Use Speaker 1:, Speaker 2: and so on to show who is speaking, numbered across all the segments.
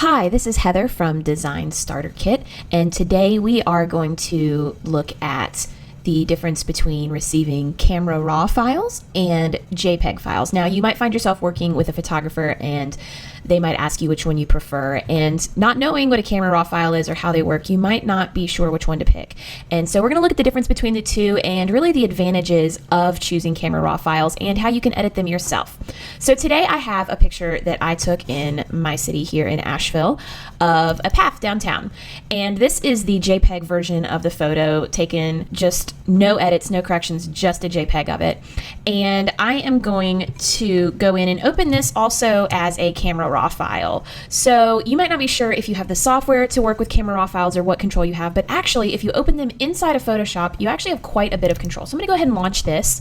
Speaker 1: Hi, this is Heather from Design Starter Kit, and today we are going to look at the difference between receiving camera raw files and JPEG files. Now, you might find yourself working with a photographer and they might ask you which one you prefer, and not knowing what a camera raw file is or how they work, you might not be sure which one to pick. And so we're going to look at the difference between the two and really the advantages of choosing camera raw files and how you can edit them yourself. So today I have a picture that I took in my city here in Asheville of a path downtown. And this is the JPEG version of the photo, taken just no edits, no corrections, just a JPEG of it. And I am going to go in and open this also as a camera raw file. So you might not be sure if you have the software to work with camera raw files or what control you have, but actually if you open them inside of Photoshop, you actually have quite a bit of control. So I'm gonna go ahead and launch this,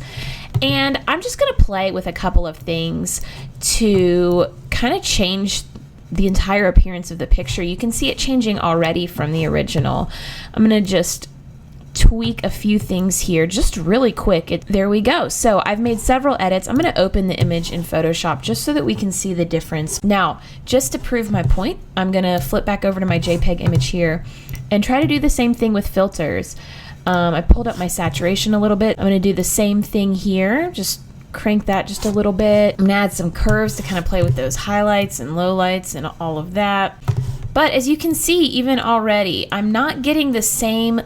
Speaker 1: and I'm just gonna play with a couple of things to kind of change the entire appearance of the picture. You can see it changing already from the original. I'm gonna just tweak a few things here just really quick. There we go. So I've made several edits. I'm going to open the image in Photoshop just so that we can see the difference. Now, just to prove my point, I'm going to flip back over to my JPEG image here and try to do the same thing with filters. I pulled up my saturation a little bit. I'm going to do the same thing here. Just crank that just a little bit. I'm going to add some curves to kind of play with those highlights and lowlights and all of that. But as you can see, even already, I'm not getting the same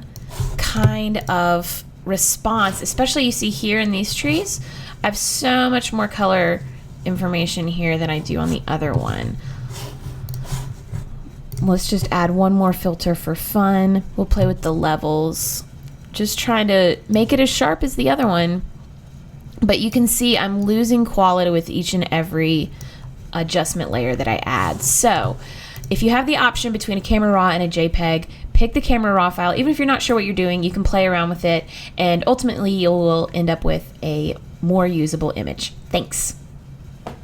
Speaker 1: kind of response, especially you see here in these trees. I have so much more color information here than I do on the other one. Let's just add one more filter for fun. We'll play with the levels, just trying to make it as sharp as the other one. But you can see I'm losing quality with each and every adjustment layer that I add. So if you have the option between a camera raw and a JPEG, pick the camera raw file. Even if you're not sure what you're doing, you can play around with it, and ultimately you will end up with a more usable image. Thanks.